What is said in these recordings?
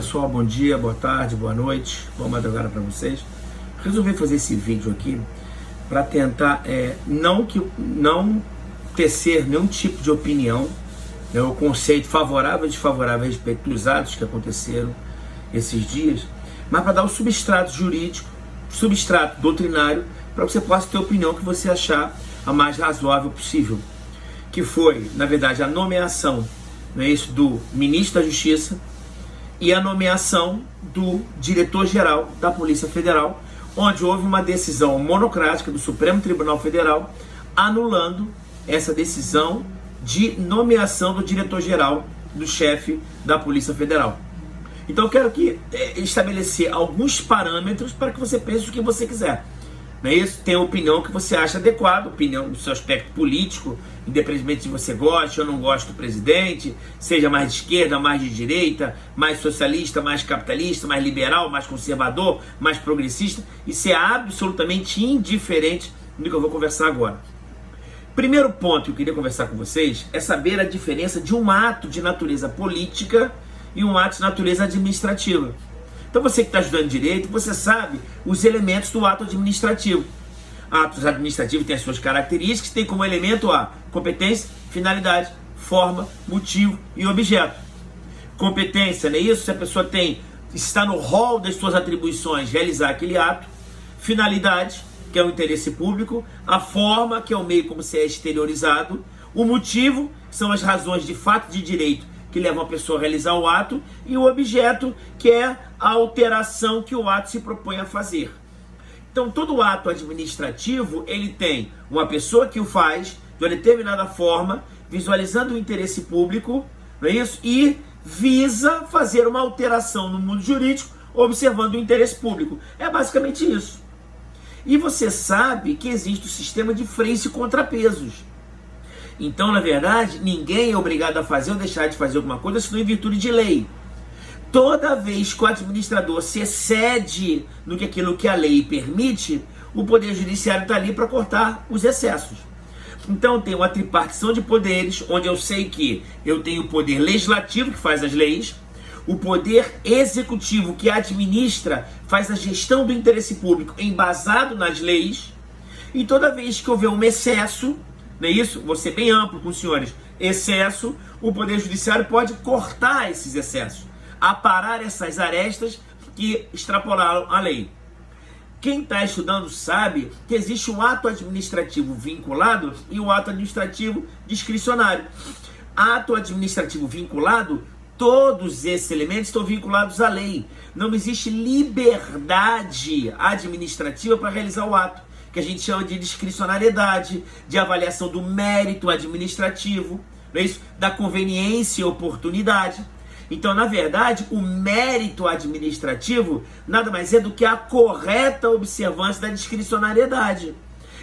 pessoal, bom dia, boa tarde, boa noite, boa madrugada para vocês. Resolvi fazer esse vídeo aqui para tentar não tecer nenhum tipo de opinião, o conceito favorável e desfavorável a respeito dos atos que aconteceram esses dias, mas para dar o substrato jurídico, substrato doutrinário, para que você possa ter a opinião que você achar a mais razoável possível, que foi, na verdade, a nomeação, não é isso, do ministro da Justiça e a nomeação do diretor-geral da Polícia Federal, onde houve uma decisão monocrática do Supremo Tribunal Federal anulando essa decisão de nomeação do diretor-geral, do chefe da Polícia Federal. Então eu quero estabelecer alguns parâmetros para que você pense o que você quiser. Não é isso? Tem a opinião que você acha adequada, opinião do seu aspecto político, independentemente se você gosta ou não gosta do presidente, seja mais de esquerda, mais de direita, mais socialista, mais capitalista, mais liberal, mais conservador, mais progressista. Isso é absolutamente indiferente do que eu vou conversar agora. Primeiro ponto que eu queria conversar com vocês é saber a diferença de um ato de natureza política e um ato de natureza administrativa. Então você que está estudando direito, você sabe os elementos do ato administrativo. Atos administrativos têm as suas características, tem como elemento a competência, finalidade, forma, motivo e objeto. Competência, não é isso? Se a pessoa está no rol das suas atribuições realizar aquele ato. Finalidade, que é o interesse público. A forma, que é o meio como se é exteriorizado. O motivo, são as razões de fato de direito que levam a pessoa a realizar o ato, e o objeto, que é a alteração que o ato se propõe a fazer. Então, todo ato administrativo, ele tem uma pessoa que o faz de uma determinada forma, visualizando o interesse público, não é isso? E visa fazer uma alteração no mundo jurídico, observando o interesse público. É basicamente isso. E você sabe que existe o sistema de freios e contrapesos. Então, na verdade, ninguém é obrigado a fazer ou deixar de fazer alguma coisa, senão em virtude de lei. Toda vez que o administrador se excede no que aquilo que a lei permite, o Poder Judiciário está ali para cortar os excessos. Então, tem uma tripartição de poderes, onde eu sei que eu tenho o poder legislativo, que faz as leis, o poder executivo, que administra, faz a gestão do interesse público embasado nas leis, e toda vez que houver um excesso, não é isso? Vou ser bem amplo com os senhores. Excesso, o Poder Judiciário pode cortar esses excessos, aparar essas arestas que extrapolaram a lei. Quem está estudando sabe que existe um ato administrativo vinculado e um ato administrativo discricionário. Ato administrativo vinculado, todos esses elementos estão vinculados à lei. Não existe liberdade administrativa para realizar o ato, que a gente chama de discricionariedade, de avaliação do mérito administrativo, não é isso? Da conveniência e oportunidade. Então, na verdade, o mérito administrativo nada mais é do que a correta observância da discricionariedade.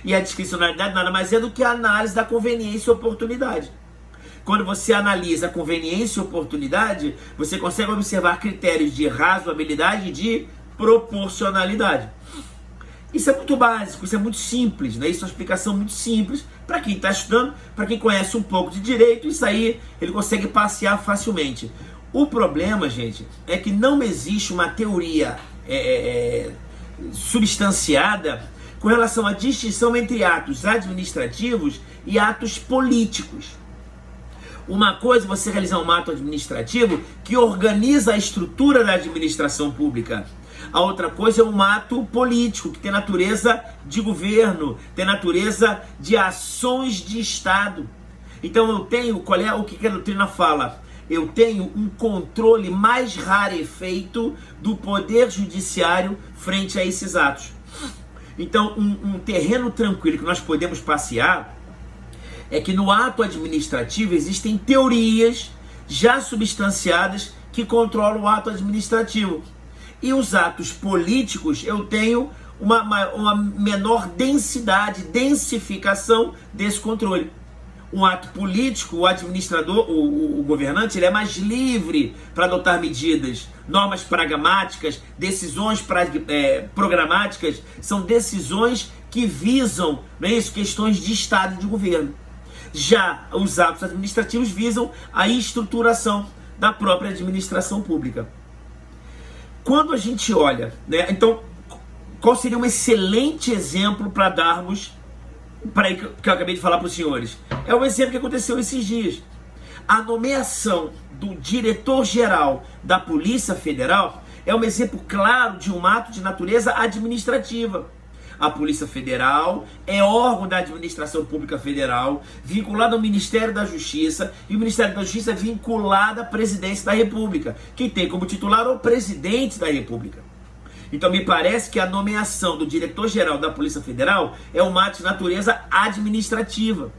E a discricionariedade nada mais é do que a análise da conveniência e oportunidade. Quando você analisa a conveniência e oportunidade, você consegue observar critérios de razoabilidade e de proporcionalidade. Isso é muito básico, isso é muito simples, né? Isso é uma explicação muito simples para quem está estudando, para quem conhece um pouco de direito, isso aí ele consegue passear facilmente. O problema, gente, é que não existe uma teoria substanciada com relação à distinção entre atos administrativos e atos políticos. Uma coisa é você realizar um ato administrativo que organiza a estrutura da administração pública. A outra coisa é um ato político, que tem natureza de governo, tem natureza de ações de Estado. Então eu tenho, o que a doutrina fala? Eu tenho um controle mais rarefeito do Poder Judiciário frente a esses atos. Então um terreno tranquilo que nós podemos passear é que no ato administrativo existem teorias já substanciadas que controlam o ato administrativo. E os atos políticos, eu tenho uma menor densificação desse controle. Um ato político, o administrador, o governante, ele é mais livre para adotar medidas, normas pragmáticas, decisões programáticas, são decisões que visam, não é isso, questões de Estado e de governo. Já os atos administrativos visam a estruturação da própria administração pública. quando a gente olha, né, então, qual seria um excelente exemplo para darmos, para que eu acabei de falar para os senhores? É um exemplo que aconteceu esses dias. A nomeação do diretor-geral da Polícia Federal é um exemplo claro de um ato de natureza administrativa. A Polícia Federal é órgão da administração pública federal, vinculado ao Ministério da Justiça, e o Ministério da Justiça é vinculado à Presidência da República. Quem tem como titular é o Presidente da República. Então me parece que a nomeação do diretor-geral da Polícia Federal é um ato de natureza administrativa.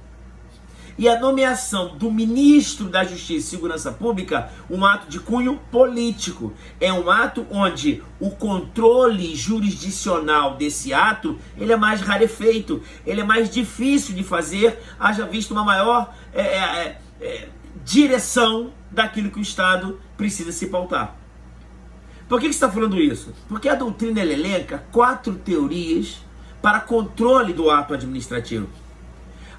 E a nomeação do ministro da Justiça e Segurança Pública, um ato de cunho político. É um ato onde o controle jurisdicional desse ato, ele é mais rarefeito, ele é mais difícil de fazer, haja visto uma maior direção daquilo que o Estado precisa se pautar. Por que você está falando isso? Porque a doutrina elenca 4 teorias para controle do ato administrativo.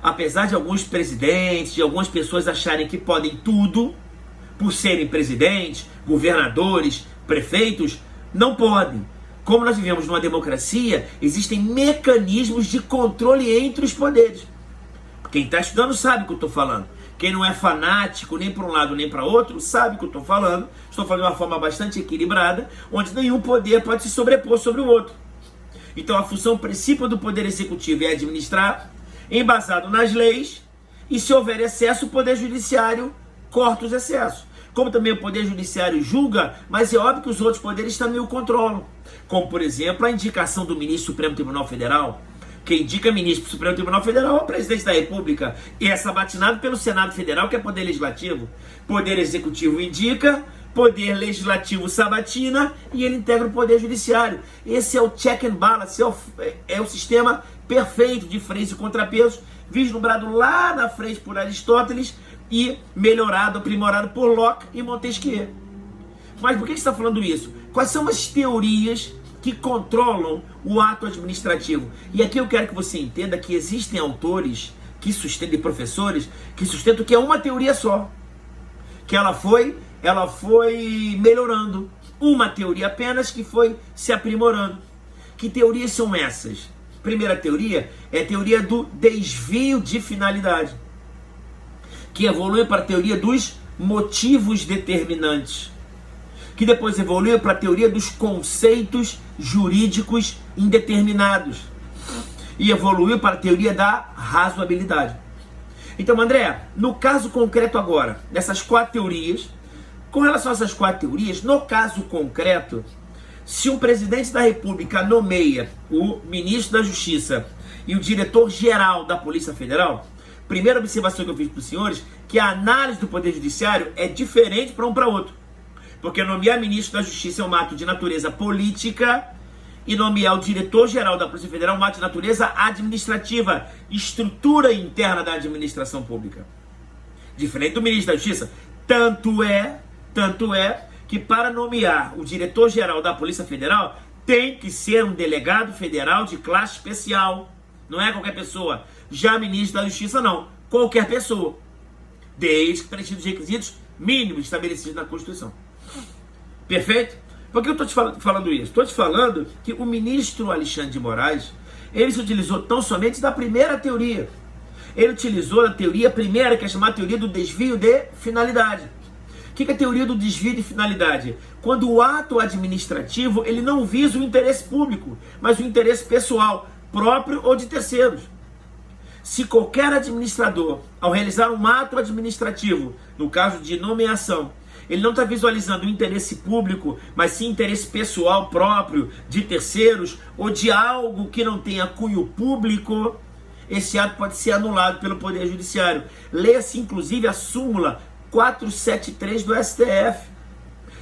Apesar de alguns presidentes, de algumas pessoas acharem que podem tudo, por serem presidentes, governadores, prefeitos, não podem. Como nós vivemos numa democracia, existem mecanismos de controle entre os poderes. Quem está estudando sabe o que eu estou falando. Quem não é fanático nem para um lado nem para outro, sabe o que eu estou falando. Estou falando de uma forma bastante equilibrada, onde nenhum poder pode se sobrepor sobre o outro. Então a função principal do poder executivo é administrar, embasado nas leis, e se houver excesso, o poder judiciário corta os excessos. Como também o poder judiciário julga, mas é óbvio que os outros poderes também o controlam. Como, por exemplo, a indicação do ministro do Supremo Tribunal Federal. Quem indica ministro do Supremo Tribunal Federal é o presidente da República, e é sabatinado pelo Senado Federal, que é poder legislativo. Poder executivo indica, poder legislativo sabatina, e ele integra o poder judiciário. Esse é o check and balance, é o sistema perfeito de freios e contrapesos, vislumbrado lá na frente por Aristóteles e melhorado, aprimorado por Locke e Montesquieu. Mas por que você está falando isso? Quais são as teorias que controlam o ato administrativo? E aqui eu quero que você entenda que existem autores que sustentam, e professores que sustentam que é uma teoria só, que ela foi melhorando, uma teoria apenas que foi se aprimorando. Que teorias são essas? Primeira teoria é a teoria do desvio de finalidade, que evolui para a teoria dos motivos determinantes, que depois evoluiu para a teoria dos conceitos jurídicos indeterminados e evoluiu para a teoria da razoabilidade. Então, André, no caso concreto agora, nessas 4 teorias, com relação a essas 4 teorias, no caso concreto, se um presidente da República nomeia o ministro da Justiça e o diretor-geral da Polícia Federal, primeira observação que eu fiz para os senhores, que a análise do Poder Judiciário é diferente para um para outro. Porque nomear ministro da Justiça é um ato de natureza política e nomear o diretor-geral da Polícia Federal é um ato de natureza administrativa, estrutura interna da administração pública. Diferente do ministro da Justiça. Tanto é que para nomear o diretor-geral da Polícia Federal tem que ser um delegado federal de classe especial. Não é qualquer pessoa. Já ministro da Justiça não. Qualquer pessoa. Desde que preencha os requisitos mínimos estabelecidos na Constituição. Perfeito? Por que eu estou te falando isso? Estou te falando que o ministro Alexandre de Moraes, ele se utilizou tão somente da primeira teoria. Ele utilizou a teoria primeira, que é chamada teoria do desvio de finalidade. O que é a teoria do desvio de finalidade? Quando o ato administrativo ele não visa o interesse público, mas o interesse pessoal, próprio ou de terceiros. Se qualquer administrador, ao realizar um ato administrativo, no caso de nomeação, ele não está visualizando o interesse público, mas sim interesse pessoal próprio, de terceiros, ou de algo que não tenha cunho público, esse ato pode ser anulado pelo Poder Judiciário. Leia-se, inclusive, a súmula 473 do STF,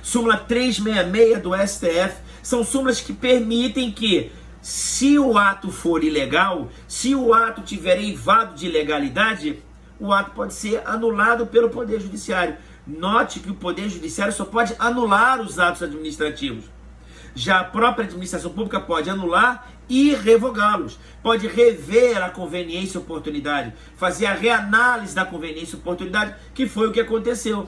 súmula 366 do STF. São súmulas que permitem que, se o ato for ilegal, se o ato tiver eivado de ilegalidade, o ato pode ser anulado pelo Poder Judiciário. Note que o Poder Judiciário só pode anular os atos administrativos. Já a própria administração pública pode anular e revogá-los. Pode rever a conveniência e oportunidade, fazer a reanálise da conveniência e oportunidade, que foi o que aconteceu.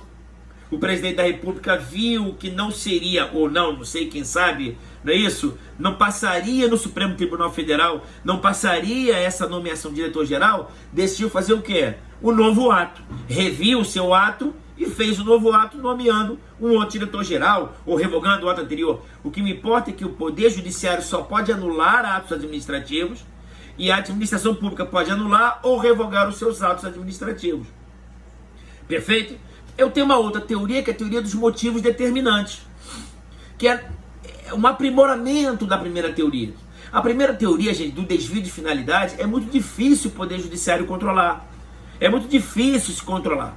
o presidente da República viu que não seria, ou não sei, quem sabe, não é isso? Não passaria no Supremo Tribunal Federal, não passaria essa nomeação de diretor-geral, decidiu fazer o quê? O novo ato. Reviu o seu ato e fez o novo ato nomeando um outro diretor-geral ou revogando o ato anterior. O que me importa é que o Poder Judiciário só pode anular atos administrativos e a administração pública pode anular ou revogar os seus atos administrativos. Perfeito? Eu tenho uma outra teoria, que é a teoria dos motivos determinantes, que é um aprimoramento da primeira teoria. A primeira teoria, gente, do desvio de finalidade, é muito difícil o Poder Judiciário controlar. É muito difícil se controlar.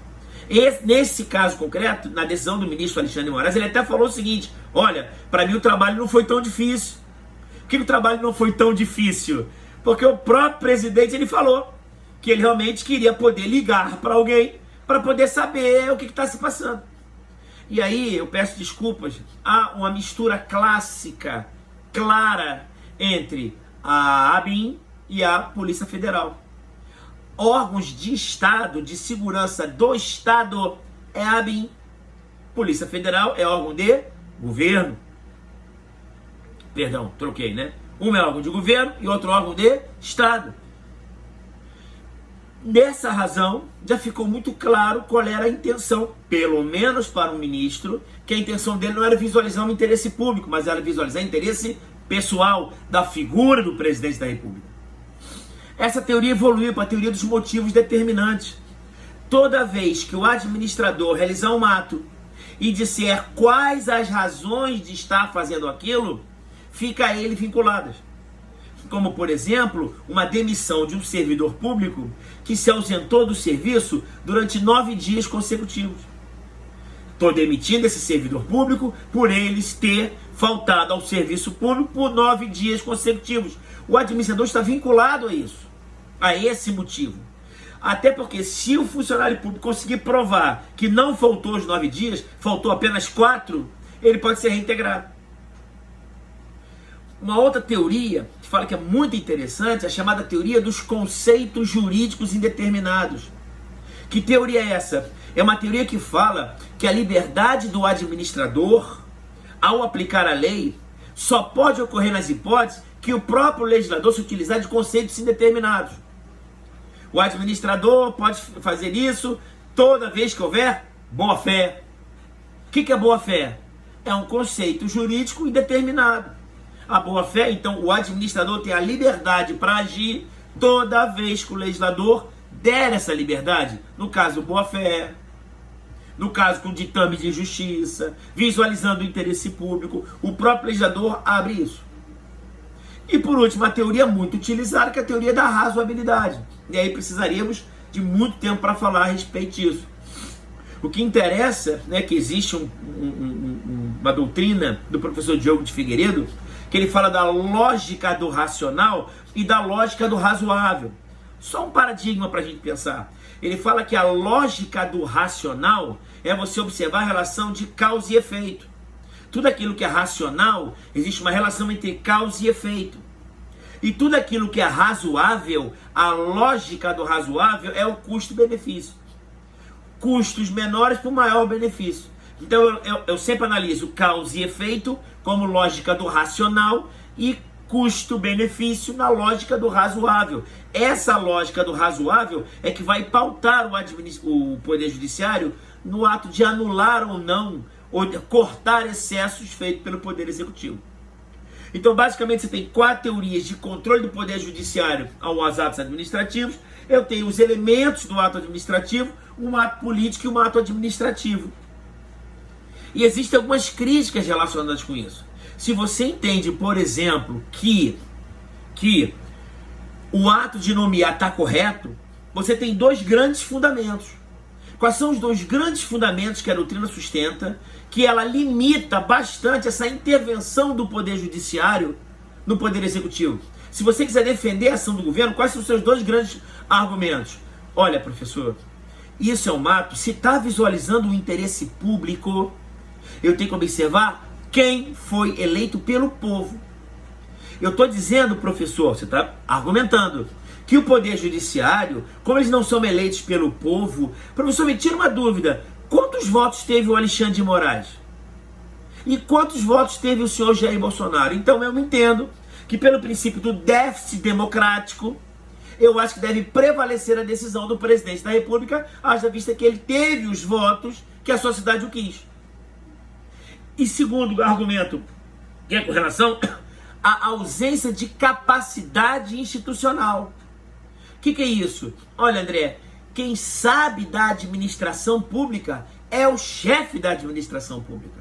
Nesse caso concreto, na decisão do ministro Alexandre de Moraes, ele até falou o seguinte: olha, para mim o trabalho não foi tão difícil. Por que o trabalho não foi tão difícil? Porque o próprio presidente, ele falou que ele realmente queria poder ligar para alguém para poder saber o que está se passando. E aí, eu peço desculpas, há uma mistura clássica, clara, entre a ABIN e a Polícia Federal. Órgãos de Estado, de segurança do Estado, é a ABIN. Polícia Federal é órgão de governo. Perdão, troquei, né? Um é órgão de governo e outro órgão de Estado. Dessa razão, já ficou muito claro qual era a intenção, pelo menos para o ministro, que a intenção dele não era visualizar um interesse público, mas era visualizar interesse pessoal da figura do presidente da República. Essa teoria evoluiu para a teoria dos motivos determinantes. Toda vez que o administrador realizar um ato e disser quais as razões de estar fazendo aquilo, fica a ele vinculadas. Como, por exemplo, uma demissão de um servidor público que se ausentou do serviço durante 9 dias consecutivos. Estou demitindo esse servidor público por eles ter faltado ao serviço público por 9 dias consecutivos. O administrador está vinculado a isso, a esse motivo. Até porque se o funcionário público conseguir provar que não faltou os 9 dias, faltou apenas 4, ele pode ser reintegrado. Uma outra teoria que fala que é muito interessante é a chamada teoria dos conceitos jurídicos indeterminados. Que teoria é essa? É uma teoria que fala que a liberdade do administrador, ao aplicar a lei, só pode ocorrer nas hipóteses que o próprio legislador se utilizar de conceitos indeterminados. O administrador pode fazer isso toda vez que houver boa-fé. O que é boa-fé? É um conceito jurídico indeterminado. A boa-fé, então, o administrador tem a liberdade para agir toda vez que o legislador der essa liberdade. No caso, boa-fé. No caso, com ditame de justiça, visualizando o interesse público, o próprio legislador abre isso. E por último, a teoria muito utilizada, que é a teoria da razoabilidade. E aí precisaríamos de muito tempo para falar a respeito disso. O que interessa é que existe uma doutrina do professor Diogo de Figueiredo, que ele fala da lógica do racional e da lógica do razoável. Só um paradigma para a gente pensar. Ele fala que a lógica do racional é você observar a relação de causa e efeito. Tudo aquilo que é racional, existe uma relação entre causa e efeito. E tudo aquilo que é razoável, a lógica do razoável é o custo-benefício. Custos menores por maior benefício. Então eu sempre analiso causa e efeito como lógica do racional e custo-benefício na lógica do razoável. Essa lógica do razoável é que vai pautar o Poder Judiciário no ato de anular ou não, ou de cortar excessos feitos pelo Poder Executivo. Então, basicamente, você tem 4 teorias de controle do Poder Judiciário aos atos administrativos. Eu tenho os elementos do ato administrativo, um ato político e um ato administrativo. E existem algumas críticas relacionadas com isso. Se você entende, por exemplo, que o ato de nomear está correto, você tem 2 grandes fundamentos. Quais são os 2 grandes fundamentos que a doutrina sustenta, que ela limita bastante essa intervenção do Poder Judiciário no Poder Executivo? Se você quiser defender a ação do governo, quais são os seus 2 grandes argumentos? Olha, professor, isso é um ato, se está visualizando o interesse público, eu tenho que observar quem foi eleito pelo povo. Eu estou dizendo, professor, você está argumentando, que o Poder Judiciário, como eles não são eleitos pelo povo, professor, me tira uma dúvida, Quantos votos teve o Alexandre de Moraes? E quantos votos teve o senhor Jair Bolsonaro? Então eu entendo que pelo princípio do déficit democrático, eu acho que deve prevalecer a decisão do presidente da República, haja vista que ele teve os votos que a sociedade o quis. E segundo argumento, que é com relação à ausência de capacidade institucional. O que é isso? Olha, André, quem sabe da administração pública é o chefe da administração pública.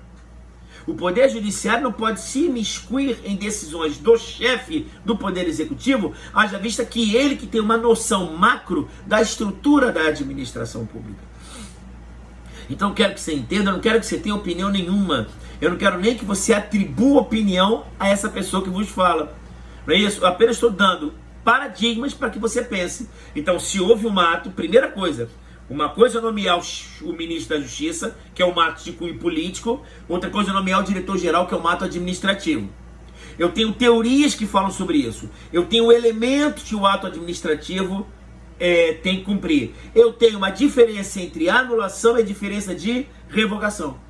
O Poder Judiciário não pode se imiscuir em decisões do chefe do Poder Executivo, haja vista que ele que tem uma noção macro da estrutura da administração pública. Então eu quero que você entenda, eu não quero que você tenha opinião nenhuma. Eu não quero nem que você atribua opinião a essa pessoa que vos fala. Não é isso? Eu apenas estou dando paradigmas para que você pense. Então, se houve um ato, primeira coisa, uma coisa é nomear o ministro da Justiça, que é um ato de cunho político, outra coisa é nomear o diretor-geral, que é um ato administrativo. Eu tenho teorias que falam sobre isso. Eu tenho elementos que o ato administrativo tem que cumprir. Eu tenho uma diferença entre anulação e diferença de revogação.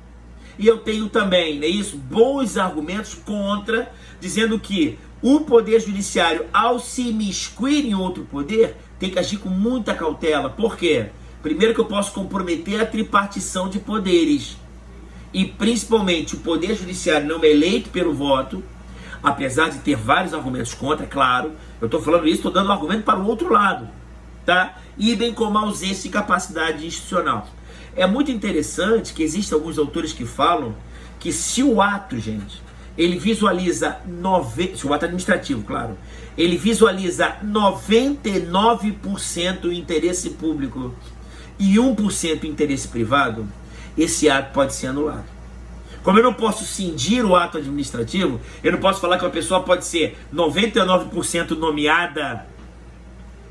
E eu tenho também, não é isso, bons argumentos contra, dizendo que o Poder Judiciário, ao se imiscuir em outro poder, tem que agir com muita cautela. Por quê? Primeiro que eu posso comprometer a tripartição de poderes. E principalmente o Poder Judiciário não é eleito pelo voto, apesar de ter vários argumentos contra, é claro. Eu estou falando isso, estou dando argumento para o outro lado. Tá? E bem como a ausência de capacidade institucional. É muito interessante que existem alguns autores que falam que se o ato, gente, ele visualiza, se o ato administrativo, claro, ele visualiza 99% o interesse público e 1% o interesse privado, esse ato pode ser anulado. Como eu não posso cindir o ato administrativo, eu não posso falar que uma pessoa pode ser 99% nomeada.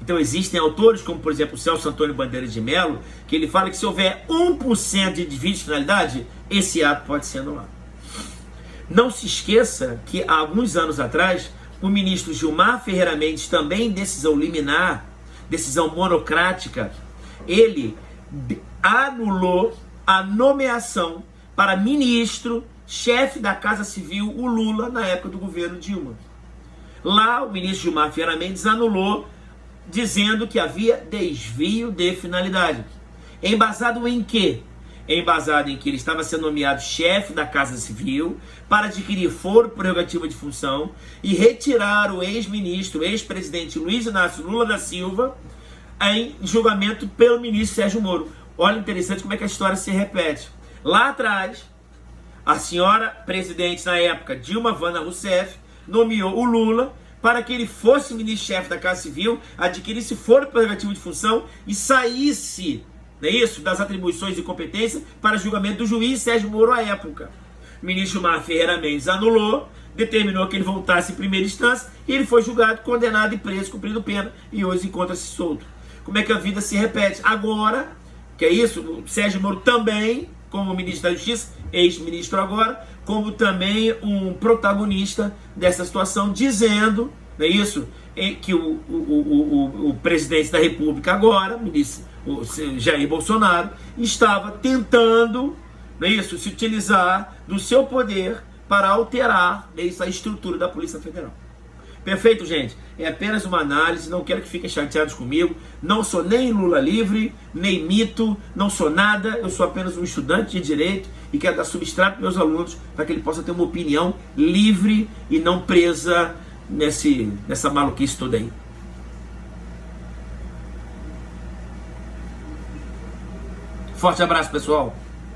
Então existem autores, como por exemplo o Celso Antônio Bandeira de Mello, que ele fala que se houver 1% de desvio de finalidade, esse ato pode ser anulado. Não se esqueça que há alguns anos atrás, o ministro Gilmar Ferreira Mendes, também em decisão liminar, decisão monocrática, ele anulou a nomeação para ministro, chefe da Casa Civil, o Lula, na época do governo Dilma. Lá o ministro Gilmar Ferreira Mendes anulou, dizendo que havia desvio de finalidade. Embasado em quê? Embasado em que ele estava sendo nomeado chefe da Casa Civil para adquirir foro prerrogativa de função e retirar o ex-ministro, ex-presidente Luiz Inácio Lula da Silva em julgamento pelo ministro Sérgio Moro. Olha, interessante como é que a história se repete. Lá atrás, a senhora presidente na época, Dilma Vana Rousseff, nomeou o Lula para que ele fosse ministro-chefe da Casa Civil, adquirisse foro prerrogativo de função e saísse, não é isso, das atribuições e competência para julgamento do juiz Sérgio Moro à época. O ministro Gilmar Ferreira Mendes anulou, determinou que ele voltasse em primeira instância e ele foi julgado, condenado e preso, cumprindo pena, e hoje encontra-se solto. Como é que a vida se repete? Agora, que é isso, o Sérgio Moro também, como ministro da Justiça, ex-ministro agora, como também um protagonista dessa situação, dizendo, não é isso, que o presidente da República agora, o Jair Bolsonaro, estava tentando, não é isso, se utilizar do seu poder para alterar, não é isso, a estrutura da Polícia Federal. Perfeito, gente? É apenas uma análise, não quero que fiquem chateados comigo. Não sou nem Lula livre, nem mito, não sou nada. Eu sou apenas um estudante de direito e quero dar substrato para meus alunos para que ele possa ter uma opinião livre e não presa nessa maluquice toda aí. Forte abraço, pessoal.